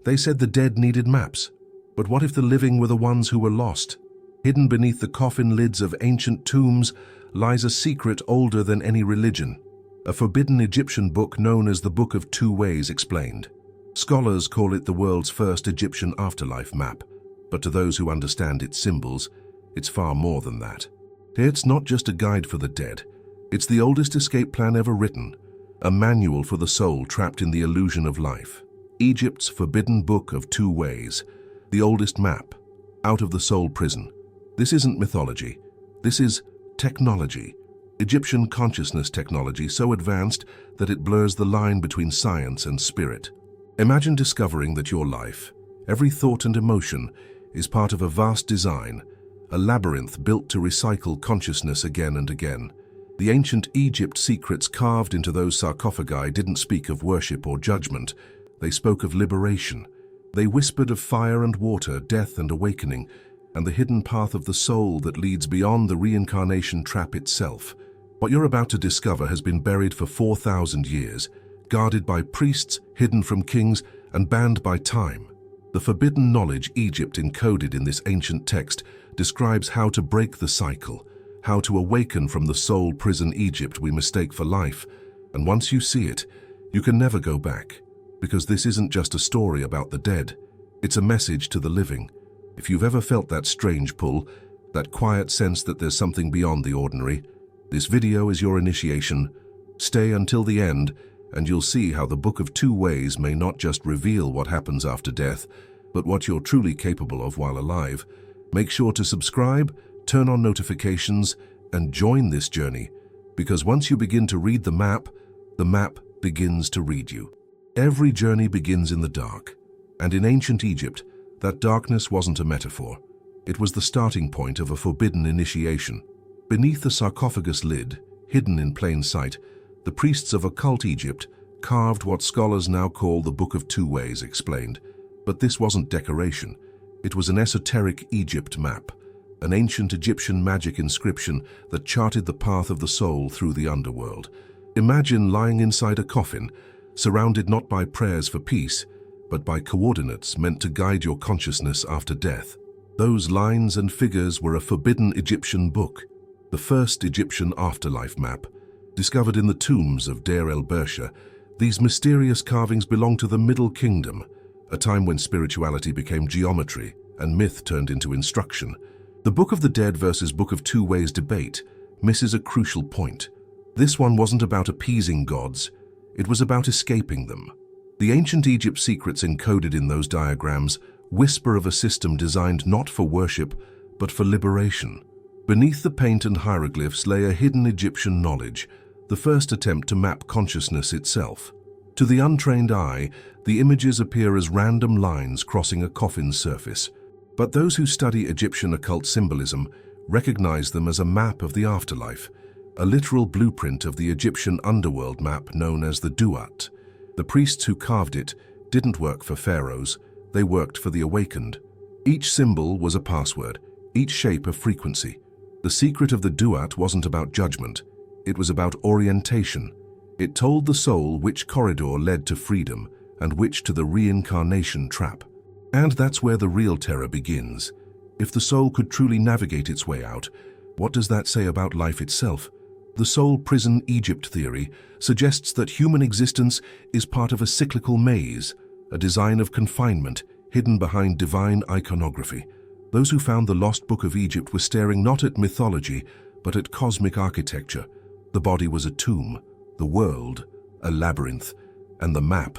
They said the dead needed maps. But what if the living were the ones who were lost? Hidden beneath the coffin lids of ancient tombs lies a secret older than any religion. A forbidden Egyptian book known as the Book of Two Ways explained. Scholars call it the world's first Egyptian afterlife map, but to those who understand its symbols, it's far more than that. It's not just a guide for the dead. It's the oldest escape plan ever written, a manual for the soul trapped in the illusion of life. Egypt's forbidden Book of Two Ways, the oldest map, out of the soul prison. This isn't mythology. This is technology. Egyptian consciousness technology so advanced that it blurs the line between science and spirit. Imagine discovering that your life, every thought and emotion, is part of a vast design, a labyrinth built to recycle consciousness again and again. The ancient Egypt secrets carved into those sarcophagi didn't speak of worship or judgment. They spoke of liberation. They whispered of fire and water, death and awakening, and the hidden path of the soul that leads beyond the reincarnation trap itself. What you're about to discover has been buried for 4,000 years, guarded by priests, hidden from kings, and banned by time. The forbidden knowledge Egypt encoded in this ancient text describes how to break the cycle, how to awaken from the soul prison Egypt we mistake for life. And once you see it, you can never go back, because this isn't just a story about the dead. It's a message to the living. If you've ever felt that strange pull, that quiet sense that there's something beyond the ordinary, this video is your initiation. Stay until the end, and you'll see how the Book of Two Ways may not just reveal what happens after death, but what you're truly capable of while alive. Make sure to subscribe, turn on notifications, and join this journey, because once you begin to read the map begins to read you. Every journey begins in the dark, and in ancient Egypt, that darkness wasn't a metaphor. It was the starting point of a forbidden initiation. Beneath the sarcophagus lid, hidden in plain sight, the priests of occult Egypt carved what scholars now call the Book of Two Ways explained. But this wasn't decoration. It was an esoteric Egypt map, an ancient Egyptian magic inscription that charted the path of the soul through the underworld. Imagine lying inside a coffin, surrounded not by prayers for peace, but by coordinates meant to guide your consciousness after death. Those lines and figures were a forbidden Egyptian book, the first Egyptian afterlife map. Discovered in the tombs of Deir el-Bersha, these mysterious carvings belong to the Middle Kingdom, a time when spirituality became geometry and myth turned into instruction. The Book of the Dead versus Book of Two Ways debate misses a crucial point. This one wasn't about appeasing gods, it was about escaping them. The ancient Egypt secrets encoded in those diagrams whisper of a system designed not for worship, but for liberation. Beneath the paint and hieroglyphs lay a hidden Egyptian knowledge, the first attempt to map consciousness itself. To the untrained eye, the images appear as random lines crossing a coffin's surface. But those who study Egyptian occult symbolism recognize them as a map of the afterlife, a literal blueprint of the Egyptian underworld map known as the Duat. The priests who carved it didn't work for pharaohs, they worked for the awakened. Each symbol was a password, each shape a frequency. The secret of the Duat wasn't about judgment, it was about orientation. It told the soul which corridor led to freedom and which to the reincarnation trap. And that's where the real terror begins. If the soul could truly navigate its way out, what does that say about life itself? The soul prison Egypt theory suggests that human existence is part of a cyclical maze, a design of confinement hidden behind divine iconography. Those who found the lost Book of Egypt were staring not at mythology, but at cosmic architecture. The body was a tomb, the world a labyrinth, and the map,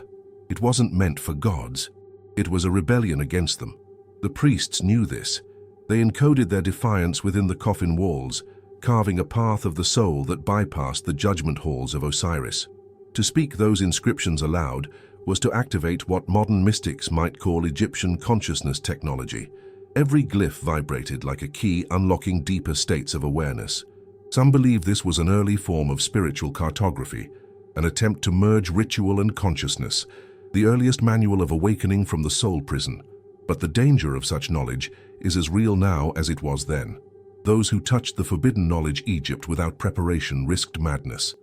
it wasn't meant for gods. It was a rebellion against them. The priests knew this. They encoded their defiance within the coffin walls, carving a path of the soul that bypassed the judgment halls of Osiris. To speak those inscriptions aloud was to activate what modern mystics might call Egyptian consciousness technology. Every glyph vibrated like a key unlocking deeper states of awareness. Some believe this was an early form of spiritual cartography, an attempt to merge ritual and consciousness, the earliest manual of awakening from the soul prison. But the danger of such knowledge is as real now as it was then. Those who touched the forbidden knowledge Egypt without preparation risked madness.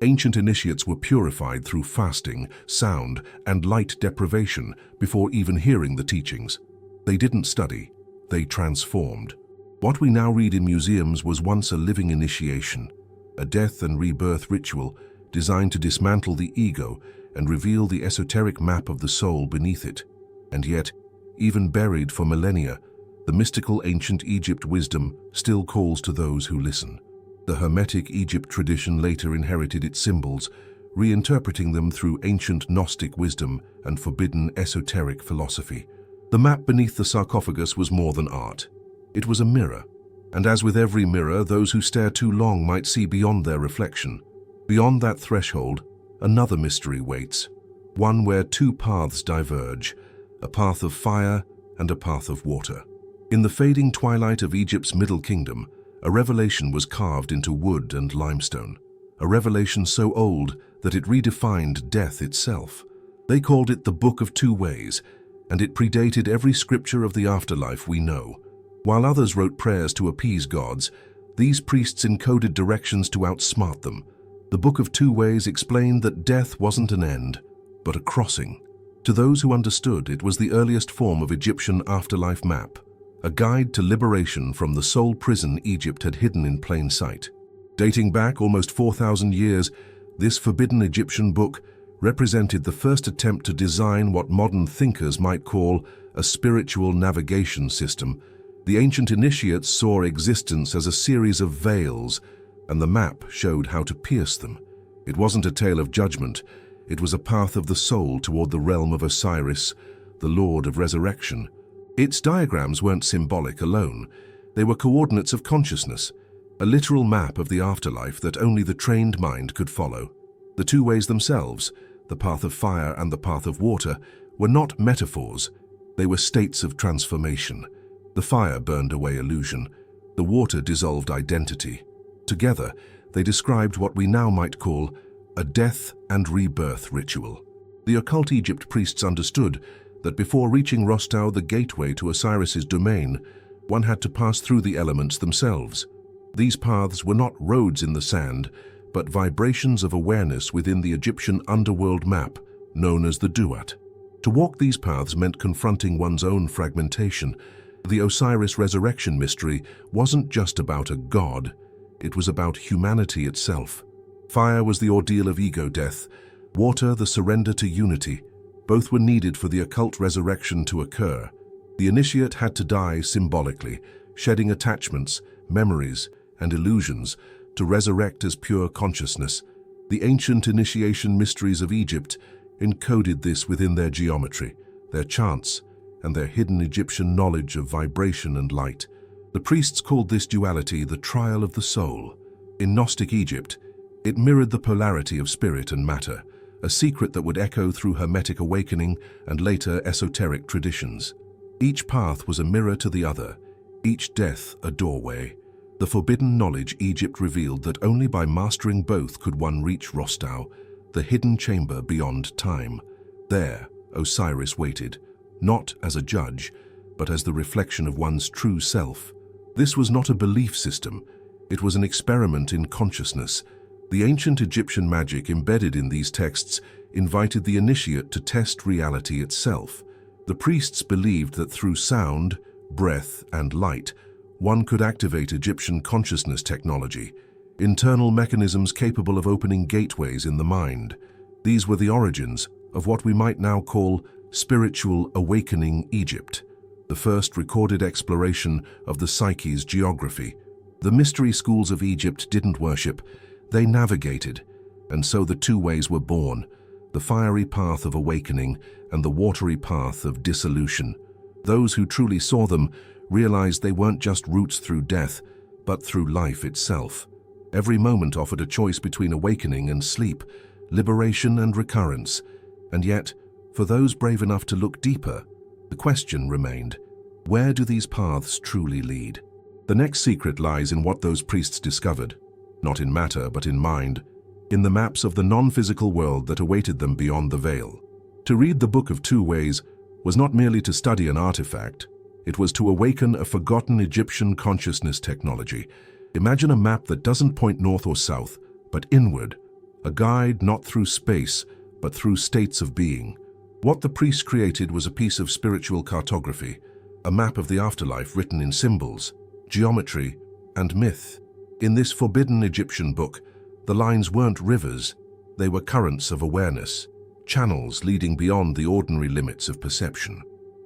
Ancient initiates were purified through fasting, sound, and light deprivation before even hearing the teachings. They didn't study, they transformed. What we now read in museums was once a living initiation, a death and rebirth ritual designed to dismantle the ego and reveal the esoteric map of the soul beneath it. And yet, even buried for millennia, the mystical ancient Egypt wisdom still calls to those who listen. The Hermetic Egypt tradition later inherited its symbols, reinterpreting them through ancient Gnostic wisdom and forbidden esoteric philosophy. The map beneath the sarcophagus was more than art. It was a mirror, and as with every mirror, those who stare too long might see beyond their reflection. Beyond that threshold, another mystery waits, one where two paths diverge, a path of fire and a path of water. In the fading twilight of Egypt's Middle Kingdom, a revelation was carved into wood and limestone, a revelation so old that it redefined death itself. They called it the Book of Two Ways, and it predated every scripture of the afterlife we know. While others wrote prayers to appease gods, these priests encoded directions to outsmart them. The Book of Two Ways explained that death wasn't an end, but a crossing. To those who understood, it was the earliest form of Egyptian afterlife map, a guide to liberation from the soul prison Egypt had hidden in plain sight. Dating back almost 4,000 years, this forbidden Egyptian book represented the first attempt to design what modern thinkers might call a spiritual navigation system. The ancient initiates saw existence as a series of veils, and the map showed how to pierce them. It wasn't a tale of judgment, it was a path of the soul toward the realm of Osiris, the Lord of Resurrection. Its diagrams weren't symbolic alone, they were coordinates of consciousness, a literal map of the afterlife that only the trained mind could follow. The two ways themselves, the path of fire and the path of water, were not metaphors, they were states of transformation. The fire burned away illusion, the water dissolved identity. Together, they described what we now might call a death and rebirth ritual. The occult Egypt priests understood that before reaching Rostau, the gateway to Osiris's domain, one had to pass through the elements themselves. These paths were not roads in the sand, but vibrations of awareness within the Egyptian underworld map, known as the Duat. To walk these paths meant confronting one's own fragmentation. The Osiris resurrection mystery wasn't just about a god, it was about humanity itself. Fire was the ordeal of ego death, water the surrender to unity. Both were needed for the occult resurrection to occur. The initiate had to die symbolically, shedding attachments, memories, and illusions to resurrect as pure consciousness. The ancient initiation mysteries of Egypt encoded this within their geometry, their chants, and their hidden Egyptian knowledge of vibration and light. The priests called this duality the trial of the soul. In Gnostic Egypt, it mirrored the polarity of spirit and matter, a secret that would echo through Hermetic awakening and later esoteric traditions. Each path was a mirror to the other, each death a doorway. The forbidden knowledge Egypt revealed that only by mastering both could one reach Rostau, the hidden chamber beyond time. There, Osiris waited, not as a judge, but as the reflection of one's true self. This was not a belief system, it was an experiment in consciousness. The ancient Egyptian magic embedded in these texts invited the initiate to test reality itself. The priests believed that through sound, breath, and light, one could activate Egyptian consciousness technology, internal mechanisms capable of opening gateways in the mind. These were the origins of what we might now call spiritual awakening Egypt, the first recorded exploration of the psyche's geography. The mystery schools of Egypt didn't worship, they navigated, and so the two ways were born, the fiery path of awakening and the watery path of dissolution. Those who truly saw them realized they weren't just routes through death, but through life itself. Every moment offered a choice between awakening and sleep, liberation and recurrence. And yet, for those brave enough to look deeper, the question remained, where do these paths truly lead? The next secret lies in what those priests discovered, not in matter but in mind, in the maps of the non-physical world that awaited them beyond the veil. To read the Book of Two Ways was not merely to study an artifact, it was to awaken a forgotten Egyptian consciousness technology. Imagine a map that doesn't point north or south, but inward, a guide not through space, but through states of being. What the priests created was a piece of spiritual cartography, a map of the afterlife written in symbols, geometry, and myth. In this forbidden Egyptian book, the lines weren't rivers, they were currents of awareness, channels leading beyond the ordinary limits of perception.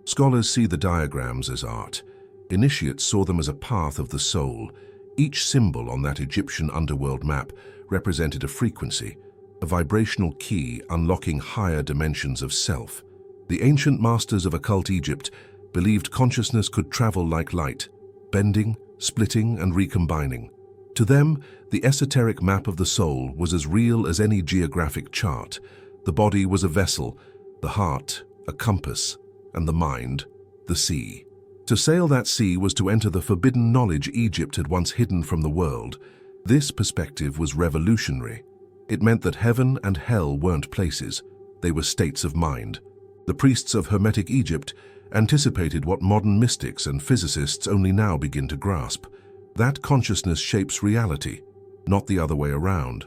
Scholars see the diagrams as art. Initiates saw them as a path of the soul. Each symbol on that Egyptian underworld map represented a frequency, a vibrational key unlocking higher dimensions of self. The ancient masters of occult Egypt believed consciousness could travel like light, bending, splitting, and recombining. To them, the esoteric map of the soul was as real as any geographic chart. The body was a vessel, the heart a compass, and the mind the sea. To sail that sea was to enter the forbidden knowledge Egypt had once hidden from the world. This perspective was revolutionary. It meant that heaven and hell weren't places, they were states of mind. The priests of Hermetic Egypt anticipated what modern mystics and physicists only now begin to grasp. That consciousness shapes reality, not the other way around.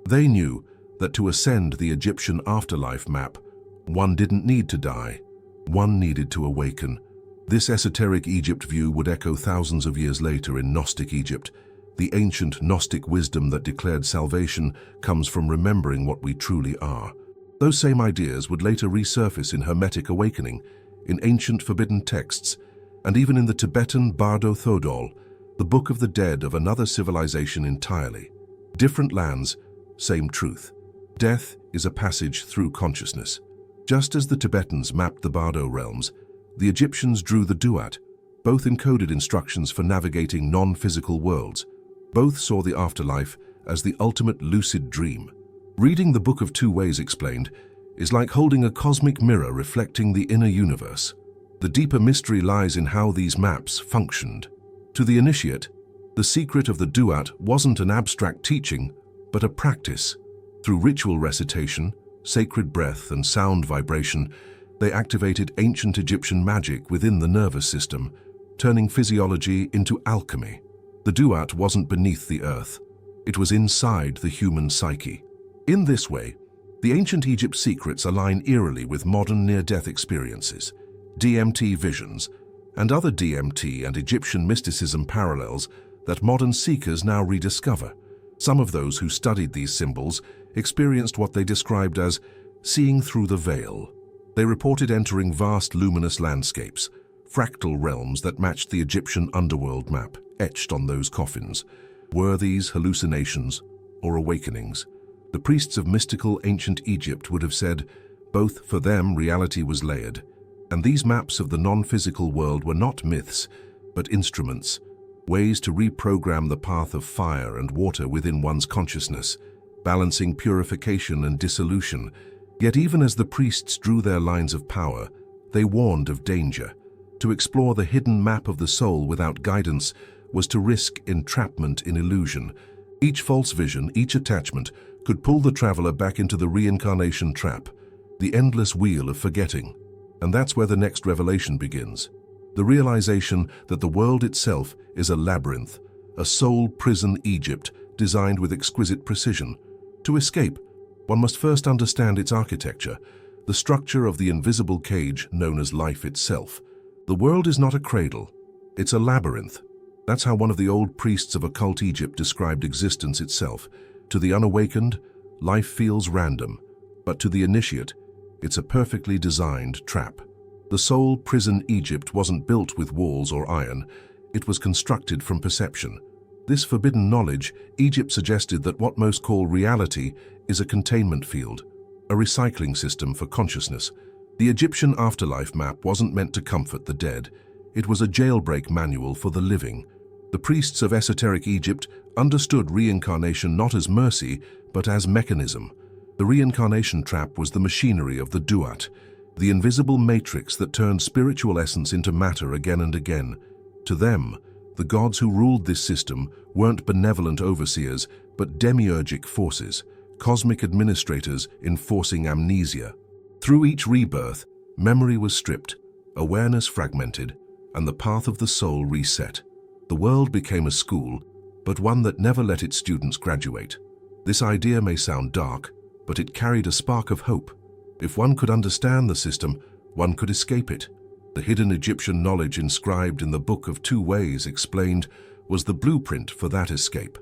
They knew that to ascend the Egyptian afterlife map, one didn't need to die, one needed to awaken. This esoteric Egypt view would echo thousands of years later in Gnostic Egypt. The ancient Gnostic wisdom that declared salvation comes from remembering what we truly are. Those same ideas would later resurface in Hermetic awakening, in ancient forbidden texts, and even in the Tibetan Bardo Thodol, the Book of the Dead of another civilization entirely. Different lands, same truth. Death is a passage through consciousness. Just as the Tibetans mapped the Bardo realms, the Egyptians drew the Duat. Both encoded instructions for navigating non-physical worlds. Both saw the afterlife as the ultimate lucid dream. Reading the Book of Two Ways Explained is like holding a cosmic mirror reflecting the inner universe. The deeper mystery lies in how these maps functioned. To the initiate, the secret of the Duat wasn't an abstract teaching, but a practice. Through ritual recitation, sacred breath, and sound vibration, they activated ancient Egyptian magic within the nervous system, turning physiology into alchemy. The Duat wasn't beneath the earth. It was inside the human psyche. In this way, the ancient Egypt secrets align eerily with modern near-death experiences, DMT visions, and other DMT and Egyptian mysticism parallels that modern seekers now rediscover. Some of those who studied these symbols experienced what they described as seeing through the veil. They reported entering vast luminous landscapes, fractal realms that matched the Egyptian underworld map etched on those coffins. Were these hallucinations or awakenings? The priests of mystical ancient Egypt would have said, both for them reality was layered, and these maps of the non-physical world were not myths, but instruments, ways to reprogram the path of fire and water within one's consciousness, balancing purification and dissolution. Yet even as the priests drew their lines of power, they warned of danger. To explore the hidden map of the soul without guidance was to risk entrapment in illusion. Each false vision, each attachment, could pull the traveler back into the reincarnation trap, the endless wheel of forgetting. And that's where the next revelation begins. The realization that the world itself is a labyrinth, a soul prison Egypt designed with exquisite precision. To escape, one must first understand its architecture, the structure of the invisible cage known as life itself. The world is not a cradle, it's a labyrinth. That's how one of the old priests of occult Egypt described existence itself. To the unawakened, life feels random, but to the initiate, it's a perfectly designed trap. The soul prison Egypt wasn't built with walls or iron, it was constructed from perception. This forbidden knowledge, Egypt suggested that what most call reality is a containment field, a recycling system for consciousness. The Egyptian afterlife map wasn't meant to comfort the dead, it was a jailbreak manual for the living. The priests of esoteric Egypt understood reincarnation not as mercy, but as mechanism. The reincarnation trap was the machinery of the Duat, the invisible matrix that turned spiritual essence into matter again and again. To them, the gods who ruled this system weren't benevolent overseers, but demiurgic forces, cosmic administrators enforcing amnesia. Through each rebirth, memory was stripped, awareness fragmented, and the path of the soul reset. The world became a school, but one that never let its students graduate. This idea may sound dark, but it carried a spark of hope. If one could understand the system, one could escape it. The hidden Egyptian knowledge inscribed in the Book of Two Ways explained was the blueprint for that escape.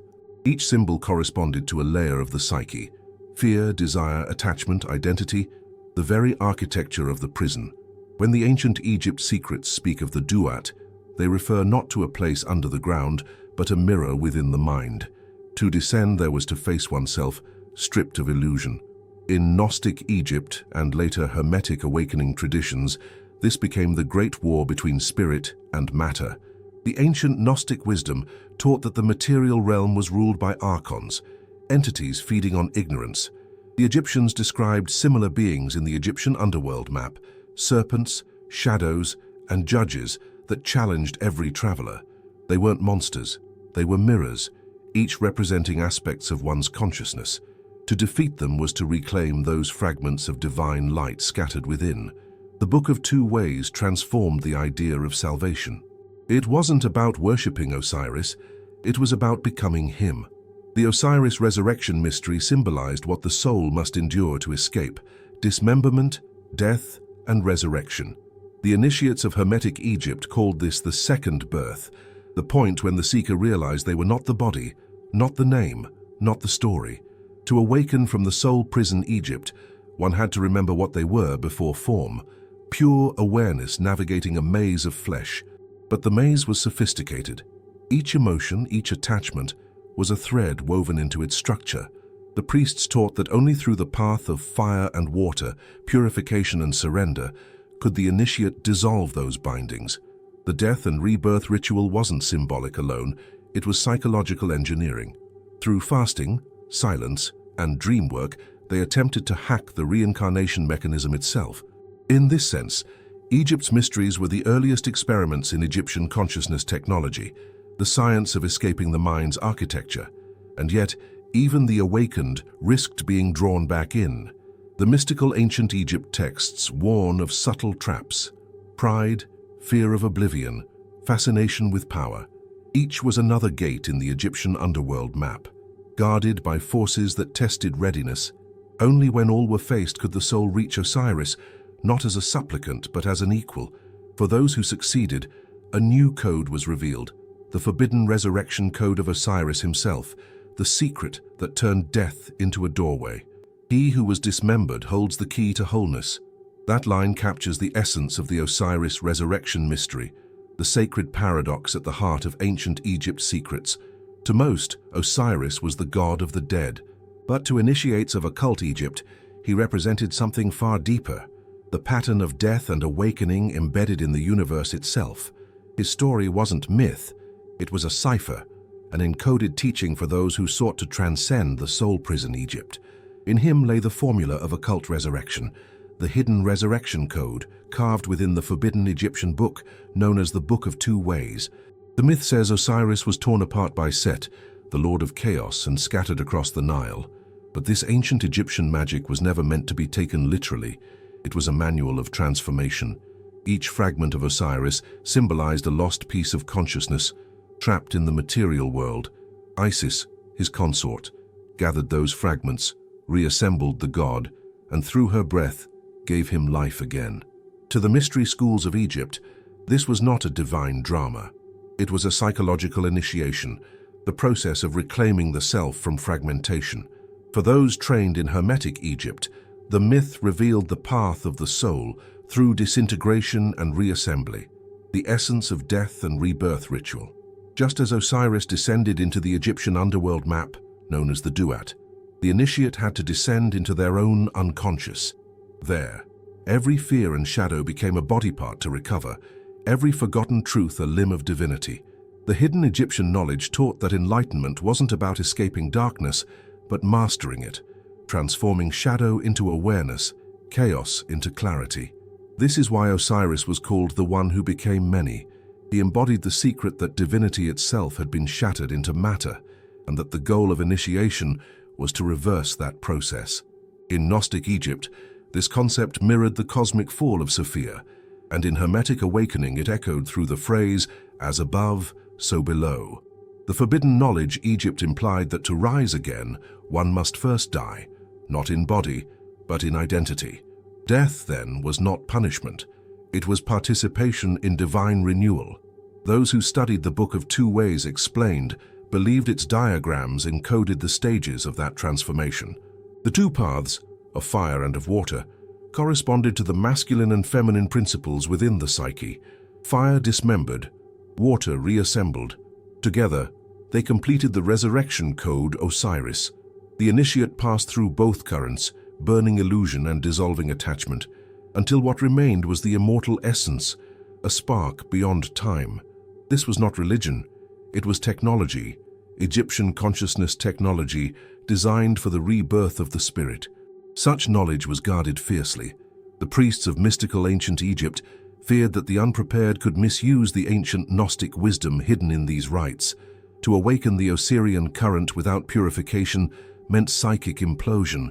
Each symbol corresponded to a layer of the psyche: fear, desire, attachment, identity, the very architecture of the prison. When the ancient Egypt secrets speak of the Duat, they refer not to a place under the ground, but a mirror within the mind. To descend there was to face oneself, stripped of illusion. In Gnostic Egypt and later Hermetic awakening traditions, this became the great war between spirit and matter. The ancient Gnostic wisdom taught that the material realm was ruled by archons, entities feeding on ignorance. The Egyptians described similar beings in the Egyptian underworld map: serpents, shadows, and judges that challenged every traveler. They weren't monsters, they were mirrors, each representing aspects of one's consciousness. To defeat them was to reclaim those fragments of divine light scattered within. The Book of Two Ways transformed the idea of salvation. It wasn't about worshipping Osiris, it was about becoming him. The Osiris resurrection mystery symbolized what the soul must endure to escape: dismemberment, death, and resurrection. The initiates of Hermetic Egypt called this the second birth, the point when the seeker realized they were not the body, not the name, not the story. To awaken from the soul prison Egypt, one had to remember what they were before form: pure awareness navigating a maze of flesh. But the maze was sophisticated. Each emotion, each attachment, was a thread woven into its structure. The priests taught that only through the path of fire and water, purification and surrender, could the initiate dissolve those bindings. The death and rebirth ritual wasn't symbolic alone, it was psychological engineering. Through fasting, silence, and dream work, they attempted to hack the reincarnation mechanism itself. In this sense, Egypt's mysteries were the earliest experiments in Egyptian consciousness technology, the science of escaping the mind's architecture. And yet, even the awakened risked being drawn back in. The mystical ancient Egypt texts warn of subtle traps: pride, fear of oblivion, fascination with power. Each was another gate in the Egyptian underworld map, guarded by forces that tested readiness. Only when all were faced could the soul reach Osiris, not as a supplicant but as an equal. For those who succeeded, a new code was revealed: the forbidden resurrection code of Osiris himself, the secret that turned death into a doorway. He who was dismembered holds the key to wholeness. That line captures the essence of the Osiris resurrection mystery, the sacred paradox at the heart of ancient Egypt's secrets. To most, Osiris was the god of the dead, but to initiates of occult Egypt, he represented something far deeper: the pattern of death and awakening embedded in the universe itself. His story wasn't myth, it was a cipher, an encoded teaching for those who sought to transcend the soul prison Egypt. In him lay the formula of occult resurrection, the hidden resurrection code carved within the forbidden Egyptian book known as the Book of Two Ways. The myth says Osiris was torn apart by Set, the lord of chaos, and scattered across the Nile. But this ancient Egyptian magic was never meant to be taken literally. It was a manual of transformation. Each fragment of Osiris symbolized a lost piece of consciousness, trapped in the material world. Isis, his consort, gathered those fragments, reassembled the god, and through her breath gave him life again. To the mystery schools of Egypt, this was not a divine drama. It was a psychological initiation, the process of reclaiming the self from fragmentation. For those trained in Hermetic Egypt, the myth revealed the path of the soul through disintegration and reassembly, the essence of death and rebirth ritual. Just as Osiris descended into the Egyptian underworld map, known as the Duat, the initiate had to descend into their own unconscious. There, every fear and shadow became a body part to recover, every forgotten truth a limb of divinity. The hidden Egyptian knowledge taught that enlightenment wasn't about escaping darkness, but mastering it, transforming shadow into awareness, chaos into clarity. This is why Osiris was called the one who became many. He embodied the secret that divinity itself had been shattered into matter, and that the goal of initiation was to reverse that process. In Gnostic Egypt, this concept mirrored the cosmic fall of Sophia, and in Hermetic awakening it echoed through the phrase, "as above, so below." The forbidden knowledge Egypt implied that to rise again, one must first die, not in body, but in identity. Death, then, was not punishment. It was participation in divine renewal. Those who studied the Book of Two Ways Explained believed its diagrams encoded the stages of that transformation. The two paths, of fire and of water, corresponded to the masculine and feminine principles within the psyche. Fire dismembered, water reassembled. Together, they completed the resurrection code Osiris. The initiate passed through both currents, burning illusion and dissolving attachment, until what remained was the immortal essence, a spark beyond time. This was not religion, it was technology, Egyptian consciousness technology designed for the rebirth of the spirit. Such knowledge was guarded fiercely. The priests of mystical ancient Egypt feared that the unprepared could misuse the ancient Gnostic wisdom hidden in these rites. To awaken the Osirian current without purification meant psychic implosion,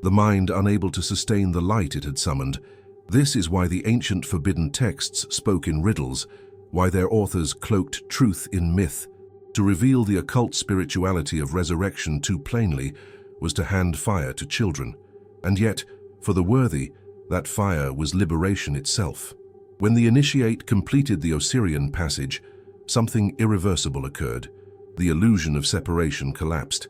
the mind unable to sustain the light it had summoned. This is why the ancient forbidden texts spoke in riddles, why their authors cloaked truth in myth. To reveal the occult spirituality of resurrection too plainly was to hand fire to children. And yet, for the worthy, that fire was liberation itself. When the initiate completed the Osirian passage, something irreversible occurred. The illusion of separation collapsed.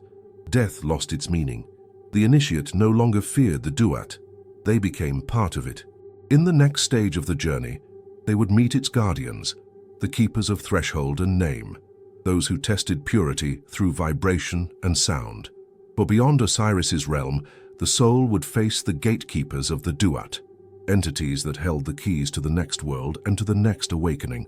Death lost its meaning. The initiate no longer feared the duat. They became part of it. In the next stage of the journey, they would meet its guardians, the keepers of threshold and name, those who tested purity through vibration and sound. For beyond Osiris's realm, the soul would face the gatekeepers of the duat, entities that held the keys to the next world and to the next awakening.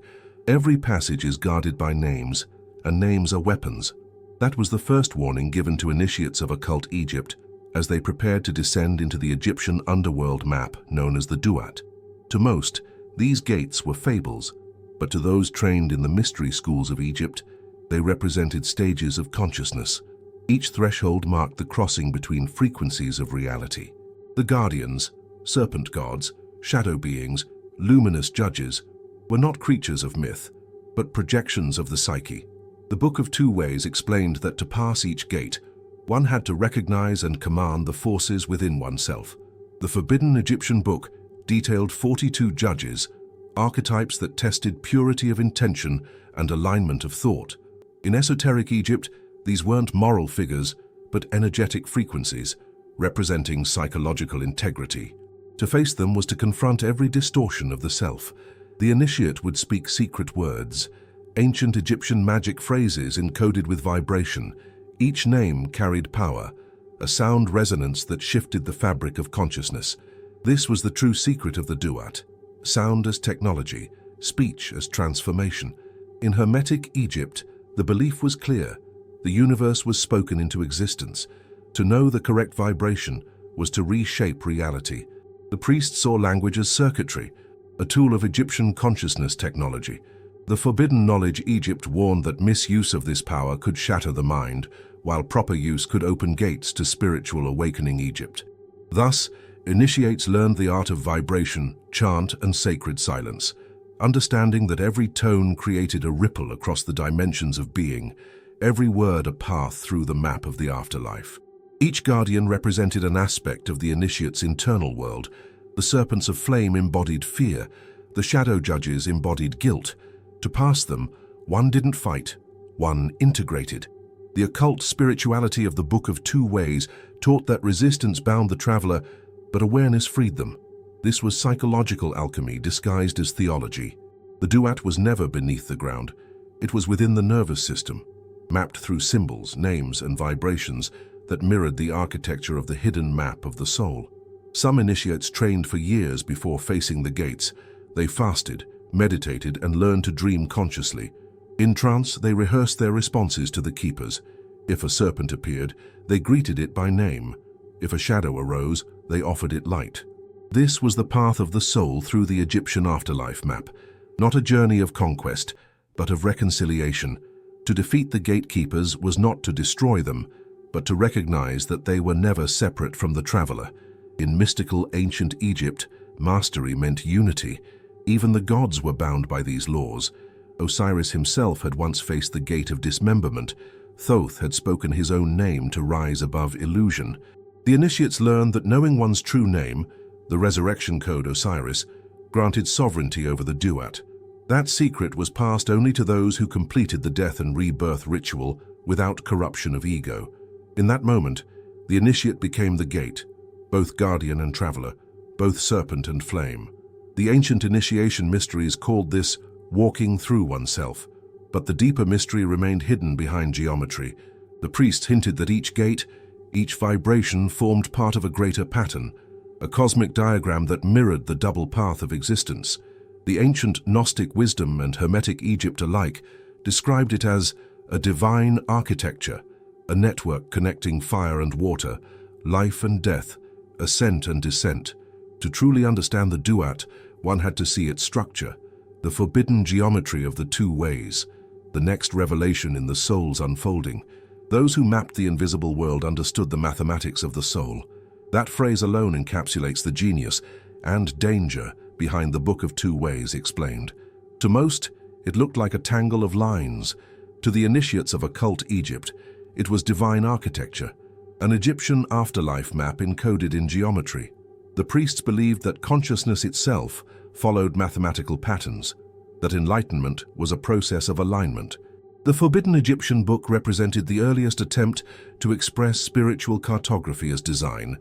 Every passage is guarded by names, and names are weapons. That was the first warning given to initiates of occult Egypt as they prepared to descend into the Egyptian underworld map known as the duat. To most, these gates were fables, but to those trained in the mystery schools of Egypt, they represented stages of consciousness. Each threshold marked the crossing between frequencies of reality. The guardians, serpent gods, shadow beings, luminous judges, were not creatures of myth, but projections of the psyche. The Book of Two Ways explained that to pass each gate, one had to recognize and command the forces within oneself. The forbidden Egyptian book detailed 42 judges, archetypes that tested purity of intention and alignment of thought. In esoteric Egypt, these weren't moral figures, but energetic frequencies, representing psychological integrity. To face them was to confront every distortion of the self. The initiate would speak secret words, ancient Egyptian magic phrases encoded with vibration. Each name carried power, a sound resonance that shifted the fabric of consciousness. This was the true secret of the duat: sound as technology, speech as transformation. In Hermetic Egypt, the belief was clear. The universe was spoken into existence. To know the correct vibration was to reshape reality. The priest saw language as circuitry, a tool of Egyptian consciousness technology. The forbidden knowledge Egypt warned that misuse of this power could shatter the mind, while proper use could open gates to spiritual awakening Egypt. Thus, initiates learned the art of vibration, chant, and sacred silence, understanding that every tone created a ripple across the dimensions of being, every word a path through the map of the afterlife. Each guardian represented an aspect of the initiate's internal world. The serpents of flame embodied fear, the shadow judges embodied guilt. To pass them, one didn't fight, one integrated. The occult spirituality of the Book of Two Ways taught that resistance bound the traveler, but awareness freed them. This was psychological alchemy disguised as theology. The duat was never beneath the ground. It was within the nervous system, mapped through symbols, names, and vibrations that mirrored the architecture of the hidden map of the soul. Some initiates trained for years before facing the gates. They fasted, meditated, and learned to dream consciously. In trance, they rehearsed their responses to the keepers. If a serpent appeared, they greeted it by name. If a shadow arose, they offered it light. This was the path of the soul through the Egyptian afterlife map, not a journey of conquest, but of reconciliation. To defeat the gatekeepers was not to destroy them, but to recognize that they were never separate from the traveler. In mystical ancient Egypt, mastery meant unity. Even the gods were bound by these laws. Osiris himself had once faced the gate of dismemberment. Thoth had spoken his own name to rise above illusion. The initiates learned that knowing one's true name, the resurrection code Osiris, granted sovereignty over the duat. That secret was passed only to those who completed the death and rebirth ritual without corruption of ego. In that moment, the initiate became the gate, both guardian and traveler, both serpent and flame. The ancient initiation mysteries called this walking through oneself, but the deeper mystery remained hidden behind geometry. The priests hinted that each gate, each vibration formed part of a greater pattern, a cosmic diagram that mirrored the double path of existence. The ancient Gnostic wisdom and Hermetic Egypt alike described it as a divine architecture, a network connecting fire and water, life and death, ascent and descent. To truly understand the duat, one had to see its structure, the forbidden geometry of the two ways, the next revelation in the soul's unfolding. Those who mapped the invisible world understood the mathematics of the soul. That phrase alone encapsulates the genius and danger behind the Book of Two Ways explained. To most, it looked like a tangle of lines. To the initiates of occult Egypt, it was divine architecture, an Egyptian afterlife map encoded in geometry. The priests believed that consciousness itself followed mathematical patterns, that enlightenment was a process of alignment. The Forbidden Egyptian book represented the earliest attempt to express spiritual cartography as design,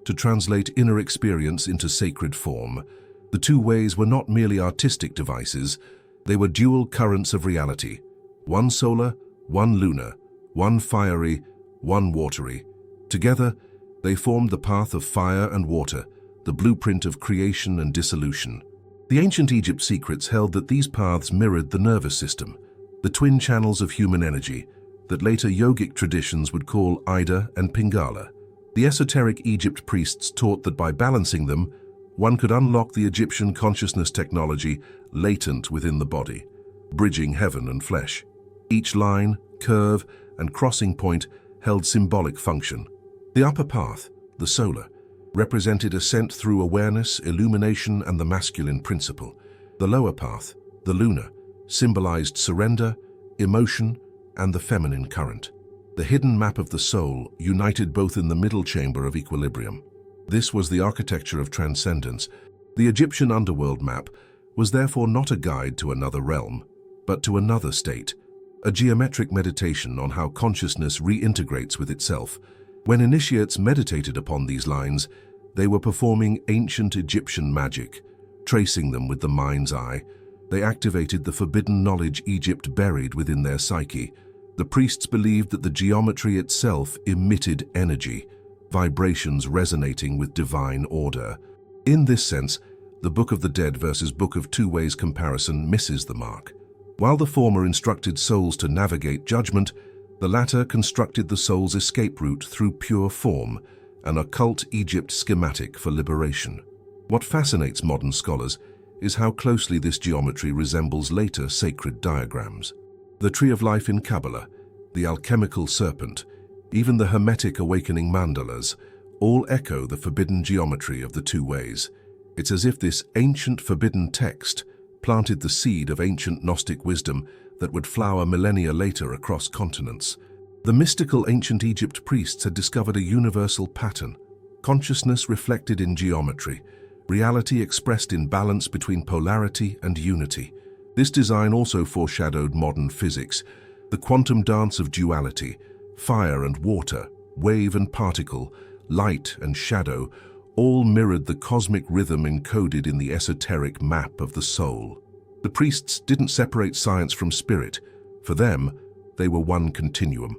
to translate inner experience into sacred form. The two ways were not merely artistic devices, they were dual currents of reality, one solar, one lunar, one fiery, one watery. Together, they formed the path of fire and water, the blueprint of creation and dissolution. The ancient Egypt secrets held that these paths mirrored the nervous system, the twin channels of human energy that later yogic traditions would call Ida and Pingala. The esoteric Egypt priests taught that by balancing them, one could unlock the Egyptian consciousness technology latent within the body, bridging heaven and flesh. Each line, curve, and crossing point held symbolic function. The upper path, the solar, represented ascent through awareness, illumination, and the masculine principle. The lower path, the lunar, symbolized surrender, emotion, and the feminine current. The hidden map of the soul united both in the middle chamber of equilibrium. This was the architecture of transcendence. The Egyptian underworld map was therefore not a guide to another realm, but to another state, a geometric meditation on how consciousness reintegrates with itself. When initiates meditated upon these lines, they were performing ancient Egyptian magic, tracing them with the mind's eye. They activated the forbidden knowledge Egypt buried within their psyche. The priests believed that the geometry itself emitted energy, vibrations resonating with divine order. In this sense, the Book of the Dead versus Book of Two Ways comparison misses the mark. While the former instructed souls to navigate judgment, the latter constructed the soul's escape route through pure form, an occult Egypt schematic for liberation. What fascinates modern scholars is how closely this geometry resembles later sacred diagrams. The Tree of Life in Kabbalah, the alchemical serpent, even the Hermetic awakening mandalas, all echo the forbidden geometry of the two ways. It's as if this ancient forbidden text planted the seed of ancient Gnostic wisdom that would flower millennia later across continents. The mystical ancient Egypt priests had discovered a universal pattern, consciousness reflected in geometry, reality expressed in balance between polarity and unity. This design also foreshadowed modern physics, the quantum dance of duality, fire and water, wave and particle, light and shadow, all mirrored the cosmic rhythm encoded in the esoteric map of the soul. The priests didn't separate science from spirit. For them, they were one continuum.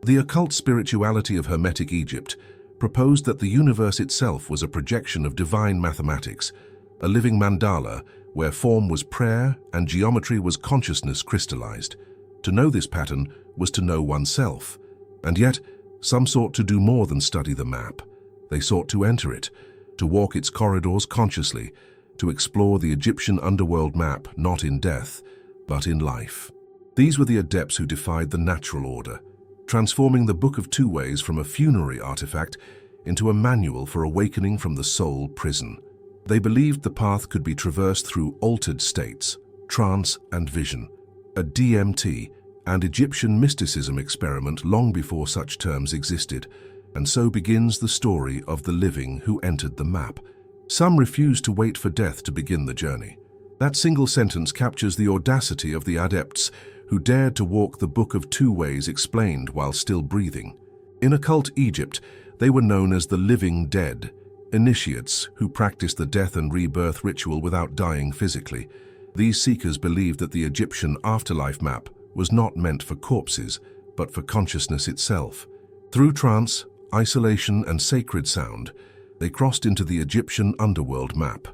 The occult spirituality of Hermetic Egypt proposed that the universe itself was a projection of divine mathematics, a living mandala where form was prayer and geometry was consciousness crystallized. To know this pattern was to know oneself. And yet, some sought to do more than study the map. They sought to enter it, to walk its corridors consciously, to explore the Egyptian underworld map not in death, but in life. These were the adepts who defied the natural order, transforming the Book of Two Ways from a funerary artifact into a manual for awakening from the soul prison. They believed the path could be traversed through altered states, trance and vision. a DMT, and Egyptian mysticism experiment long before such terms existed, and so begins the story of the living who entered the map. Some refused to wait for death to begin the journey. That single sentence captures the audacity of the adepts who dared to walk the Book of Two Ways explained while still breathing. In occult Egypt, they were known as the living dead, initiates who practiced the death and rebirth ritual without dying physically. These seekers believed that the Egyptian afterlife map was not meant for corpses, but for consciousness itself. Through trance, isolation, and sacred sound, they crossed into the Egyptian underworld map,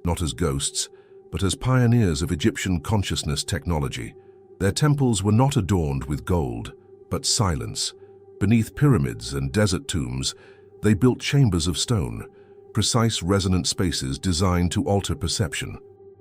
not as ghosts, but as pioneers of Egyptian consciousness technology. Their temples were not adorned with gold, but silence. Beneath pyramids and desert tombs, they built chambers of stone, precise resonant spaces designed to alter perception.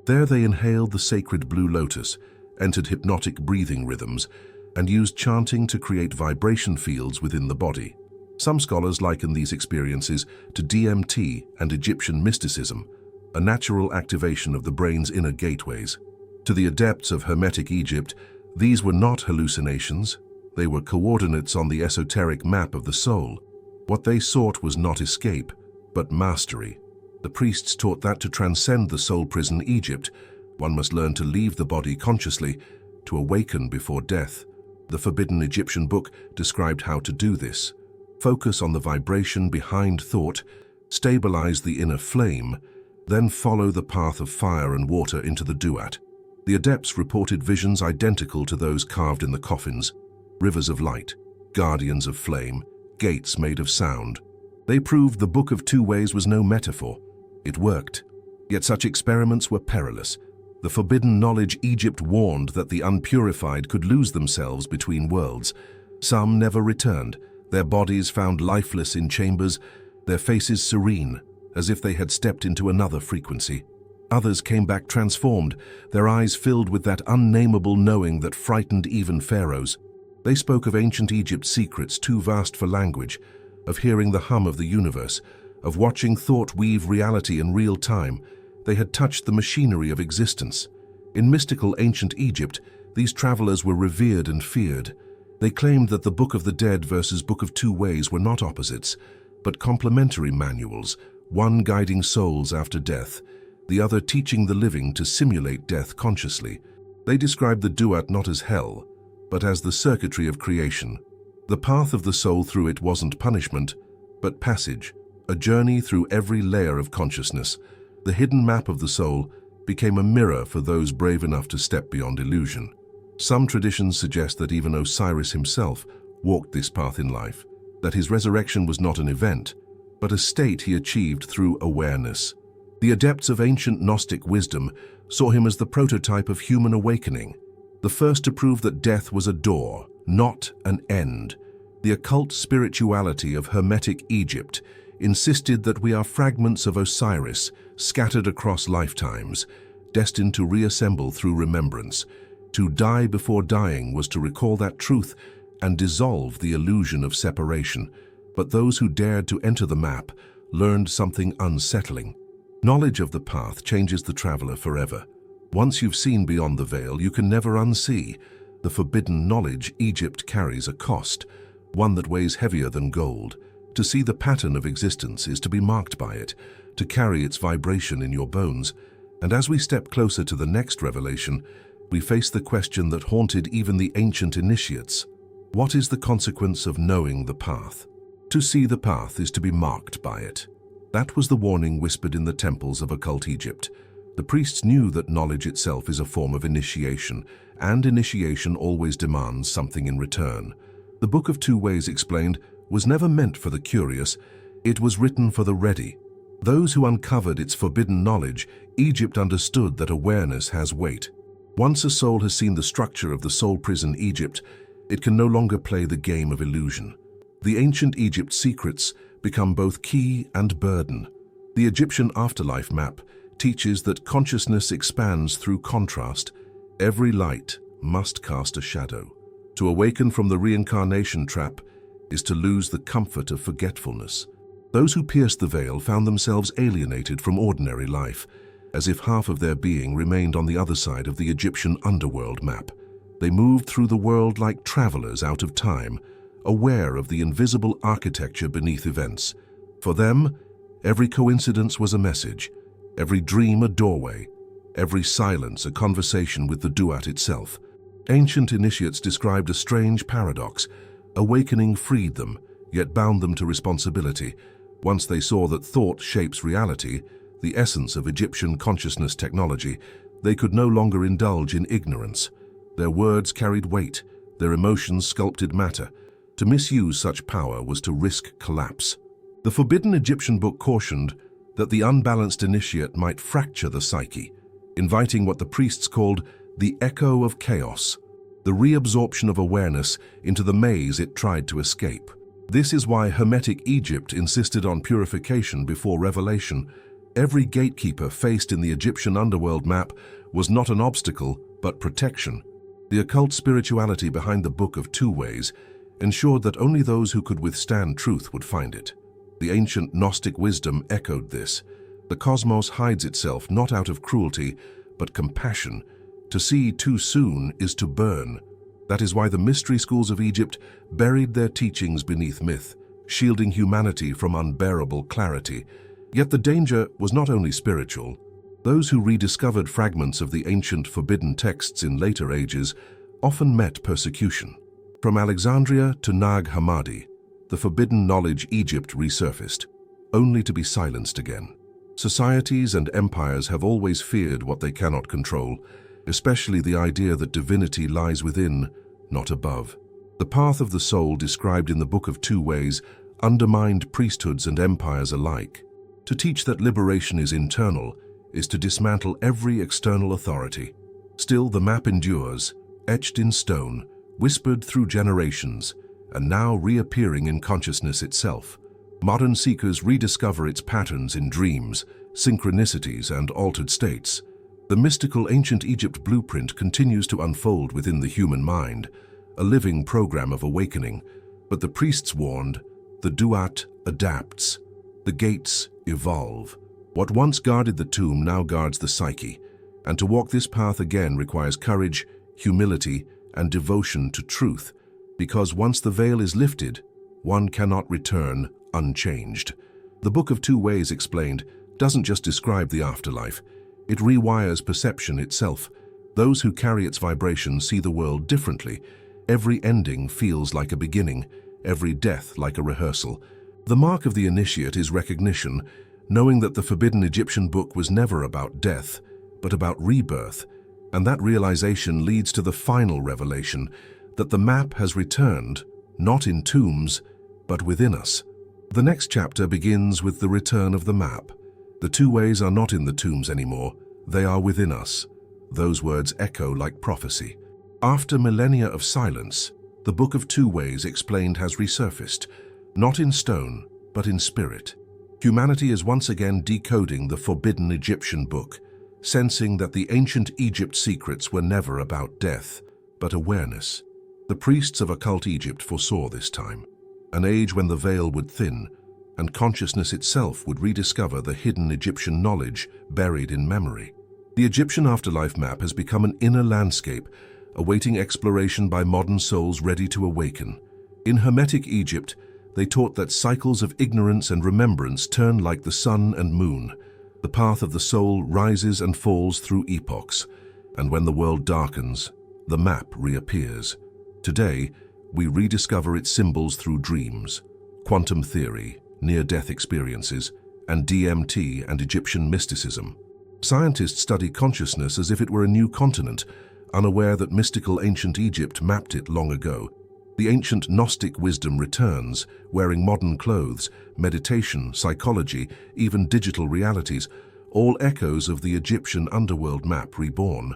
There they inhaled the sacred blue lotus, entered hypnotic breathing rhythms, and used chanting to create vibration fields within the body. Some scholars liken these experiences to DMT and Egyptian mysticism, a natural activation of the brain's inner gateways. To the adepts of Hermetic Egypt, these were not hallucinations. They were coordinates on the esoteric map of the soul. What they sought was not escape, but mastery. The priests taught that to transcend the soul prison Egypt, one must learn to leave the body consciously, to awaken before death. The Forbidden Egyptian Book described how to do this. Focus on the vibration behind thought, stabilize the inner flame, then follow the path of fire and water into the Duat. The adepts reported visions identical to those carved in the coffins, rivers of light, guardians of flame, gates made of sound. They proved the Book of Two Ways was no metaphor. It worked. Yet such experiments were perilous. The forbidden knowledge Egypt warned that the unpurified could lose themselves between worlds. Some never returned, their bodies found lifeless in chambers, their faces serene, as if they had stepped into another frequency. Others came back transformed, their eyes filled with that unnamable knowing that frightened even pharaohs. They spoke of ancient Egypt's secrets too vast for language, of hearing the hum of the universe, of watching thought weave reality in real time. They had touched the machinery of existence. In mystical ancient Egypt, these travelers were revered and feared. They claimed that the Book of the Dead versus Book of Two Ways were not opposites, but complementary manuals, one guiding souls after death, the other teaching the living to simulate death consciously. They described the Duat not as hell, but as the circuitry of creation. The path of the soul through it wasn't punishment, but passage, a journey through every layer of consciousness. The hidden map of the soul became a mirror for those brave enough to step beyond illusion. Some traditions suggest that even Osiris himself walked this path in life, that his resurrection was not an event, but a state he achieved through awareness. The adepts of ancient Gnostic wisdom saw him as the prototype of human awakening, the first to prove that death was a door, not an end. The occult spirituality of Hermetic Egypt insisted that we are fragments of Osiris scattered across lifetimes, destined to reassemble through remembrance. To die before dying was to recall that truth and dissolve the illusion of separation. But those who dared to enter the map learned something unsettling. Knowledge of the path changes the traveler forever. Once you've seen beyond the veil, you can never unsee. The forbidden knowledge Egypt carries a cost, one that weighs heavier than gold. To see the pattern of existence is to be marked by it, to carry its vibration in your bones. And as we step closer to the next revelation, we face the question that haunted even the ancient initiates. What is the consequence of knowing the path? To see the path is to be marked by it. That was the warning whispered in the temples of occult Egypt. The priests knew that knowledge itself is a form of initiation, and initiation always demands something in return. The Book of Two Ways explained was never meant for the curious, it was written for the ready. Those who uncovered its forbidden knowledge, Egypt understood that awareness has weight. Once a soul has seen the structure of the soul prison Egypt, it can no longer play the game of illusion. The ancient Egypt secrets become both key and burden. The Egyptian afterlife map teaches that consciousness expands through contrast. Every light must cast a shadow. To awaken from the reincarnation trap is to lose the comfort of forgetfulness. Those who pierced the veil found themselves alienated from ordinary life, as if half of their being remained on the other side of the Egyptian underworld map. They moved through the world like travelers out of time, aware of the invisible architecture beneath events. For them, every coincidence was a message, every dream a doorway, every silence a conversation with the Duat itself. Ancient initiates described a strange paradox. Awakening freed them, yet bound them to responsibility. Once they saw that thought shapes reality, the essence of Egyptian consciousness technology, they could no longer indulge in ignorance. Their words carried weight, their emotions sculpted matter. To misuse such power was to risk collapse. The Forbidden Egyptian book cautioned that the unbalanced initiate might fracture the psyche, inviting what the priests called the echo of chaos, the reabsorption of awareness into the maze it tried to escape. This is why Hermetic Egypt insisted on purification before revelation. Every gatekeeper faced in the Egyptian underworld map was not an obstacle, but protection. The occult spirituality behind the Book of Two Ways ensured that only those who could withstand truth would find it. The ancient Gnostic wisdom echoed this. The cosmos hides itself not out of cruelty, but compassion. To see too soon is to burn. That is why the mystery schools of Egypt buried their teachings beneath myth, shielding humanity from unbearable clarity. Yet the danger was not only spiritual. Those who rediscovered fragments of the ancient forbidden texts in later ages often met persecution. From Alexandria to Nag Hammadi, the forbidden knowledge Egypt resurfaced, only to be silenced again. Societies and empires have always feared what they cannot control, especially the idea that divinity lies within, not above. The path of the soul described in the Book of Two Ways undermined priesthoods and empires alike. To teach that liberation is internal is to dismantle every external authority. Still, the map endures, etched in stone, whispered through generations, and now reappearing in consciousness itself. Modern seekers rediscover its patterns in dreams, synchronicities, and altered states. The mystical ancient Egypt blueprint continues to unfold within the human mind, a living program of awakening. But the priests warned, the Duat adapts, the gates evolve. What once guarded the tomb now guards the psyche, and to walk this path again requires courage, humility, and devotion to truth, because once the veil is lifted, one cannot return unchanged. The Book of Two Ways explained doesn't just describe the afterlife, it rewires perception itself. Those who carry its vibration see the world differently. Every ending feels like a beginning, every death like a rehearsal. The mark of the initiate is recognition, knowing that the forbidden Egyptian book was never about death, but about rebirth, and that realization leads to the final revelation, that the map has returned, not in tombs, but within us. The next chapter begins with the return of the map. The two ways are not in the tombs anymore, they are within us. Those words echo like prophecy. After millennia of silence, the Book of Two Ways explained has resurfaced, not in stone, but in spirit. Humanity is once again decoding the forbidden Egyptian book, sensing that the ancient Egypt secrets were never about death, but awareness. The priests of occult Egypt foresaw this time, an age when the veil would thin, and consciousness itself would rediscover the hidden Egyptian knowledge buried in memory. The Egyptian afterlife map has become an inner landscape, awaiting exploration by modern souls ready to awaken. In Hermetic Egypt, they taught that cycles of ignorance and remembrance turn like the sun and moon. The path of the soul rises and falls through epochs, and when the world darkens, the map reappears. Today, we rediscover its symbols through dreams, quantum theory, near-death experiences, and DMT and Egyptian mysticism. Scientists study consciousness as if it were a new continent, unaware that mystical ancient Egypt mapped it long ago. The ancient Gnostic wisdom returns, wearing modern clothes, meditation, psychology, even digital realities, all echoes of the Egyptian underworld map reborn.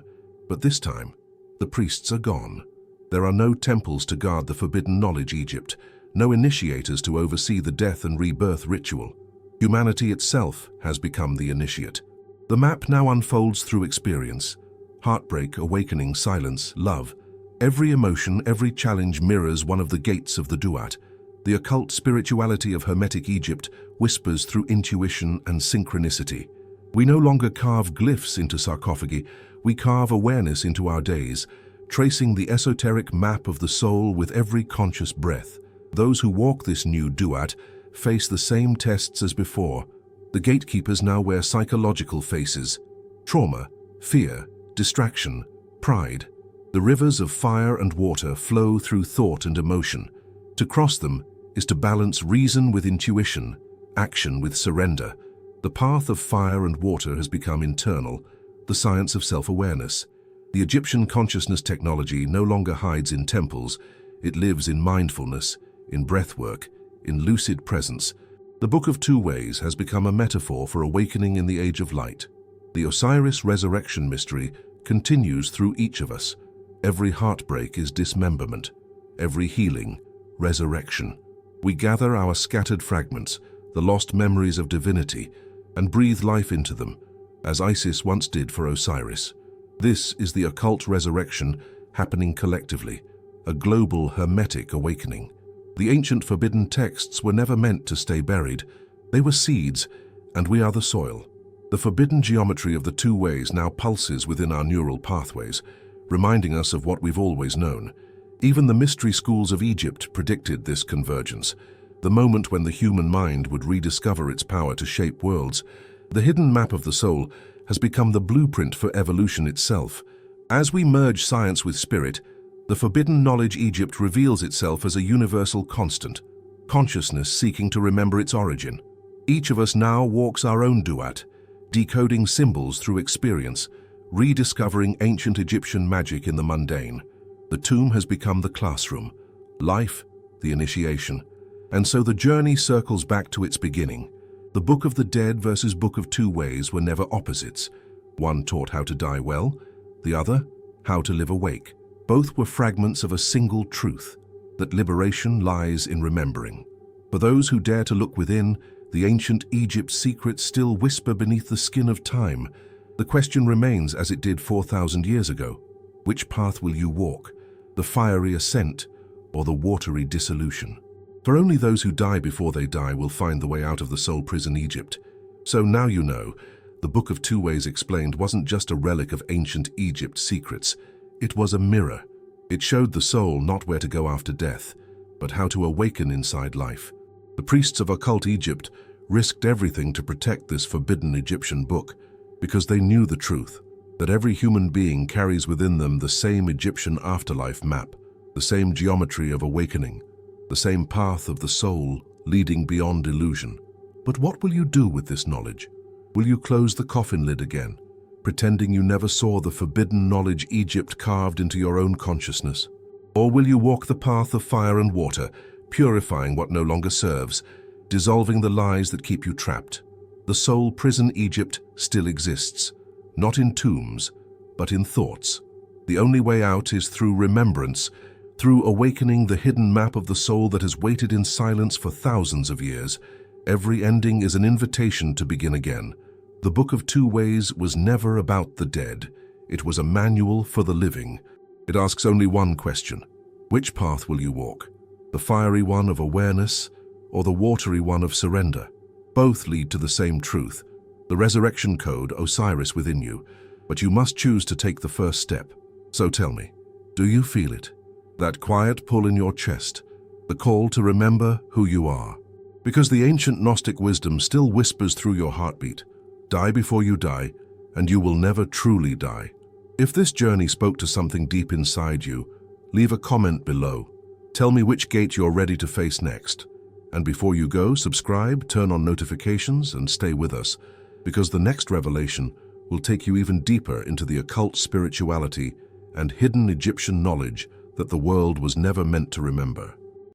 But this time, the priests are gone. There are no temples to guard the forbidden knowledge Egypt, no initiators to oversee the death and rebirth ritual. Humanity itself has become the initiate. The map now unfolds through experience. Heartbreak, awakening, silence, love. Every emotion, every challenge mirrors one of the gates of the Duat. The occult spirituality of Hermetic Egypt whispers through intuition and synchronicity. We no longer carve glyphs into sarcophagi, we carve awareness into our days, tracing the esoteric map of the soul with every conscious breath. Those who walk this new duat face the same tests as before. The gatekeepers now wear psychological faces: trauma, fear, distraction, pride. The rivers of fire and water flow through thought and emotion. To cross them is to balance reason with intuition, action with surrender. The path of fire and water has become internal, the science of self-awareness. The Egyptian consciousness technology no longer hides in temples. It lives in mindfulness, in breathwork, in lucid presence. The Book of Two Ways has become a metaphor for awakening in the Age of Light. The Osiris resurrection mystery continues through each of us. Every heartbreak is dismemberment, every healing, resurrection. We gather our scattered fragments, the lost memories of divinity, and breathe life into them, as Isis once did for Osiris. This is the occult resurrection happening collectively, a global hermetic awakening. The ancient forbidden texts were never meant to stay buried. They were seeds, and we are the soil. The forbidden geometry of the two ways now pulses within our neural pathways, reminding us of what we've always known. Even the mystery schools of Egypt predicted this convergence, the moment when the human mind would rediscover its power to shape worlds. The hidden map of the soul has become the blueprint for evolution itself. As we merge science with spirit, the forbidden knowledge Egypt reveals itself as a universal constant, consciousness seeking to remember its origin. Each of us now walks our own duat, decoding symbols through experience, rediscovering ancient Egyptian magic in the mundane. The tomb has become the classroom, life, the initiation. And so the journey circles back to its beginning. The Book of the Dead versus Book of Two Ways were never opposites. One taught how to die well, the other, how to live awake. Both were fragments of a single truth, that liberation lies in remembering. For those who dare to look within, the ancient Egypt's secrets still whisper beneath the skin of time. The question remains as it did 4,000 years ago. Which path will you walk? The fiery ascent or the watery dissolution? For only those who die before they die will find the way out of the soul prison Egypt. So now you know, the Book of Two Ways Explained wasn't just a relic of ancient Egypt's secrets. It was a mirror. It showed the soul not where to go after death, but how to awaken inside life. The priests of occult Egypt risked everything to protect this forbidden Egyptian book, because they knew the truth, that every human being carries within them the same Egyptian afterlife map, the same geometry of awakening, the same path of the soul leading beyond illusion. But what will you do with this knowledge? Will you close the coffin lid again, pretending you never saw the forbidden knowledge Egypt carved into your own consciousness? Or will you walk the path of fire and water, purifying what no longer serves, dissolving the lies that keep you trapped? The soul prison Egypt still exists, not in tombs, but in thoughts. The only way out is through remembrance, through awakening the hidden map of the soul that has waited in silence for thousands of years. Every ending is an invitation to begin again. The Book of Two Ways was never about the dead. It was a manual for the living. It asks only one question. Which path will you walk? The fiery one of awareness or the watery one of surrender? Both lead to the same truth, the resurrection code, Osiris within you. But you must choose to take the first step. So tell me, do you feel it? That quiet pull in your chest, the call to remember who you are. Because the ancient Gnostic wisdom still whispers through your heartbeat. Die before you die, and you will never truly die. If this journey spoke to something deep inside you, leave a comment below. Tell me which gate you're ready to face next. And before you go, subscribe, turn on notifications, and stay with us, because the next revelation will take you even deeper into the occult spirituality and hidden Egyptian knowledge that the world was never meant to remember.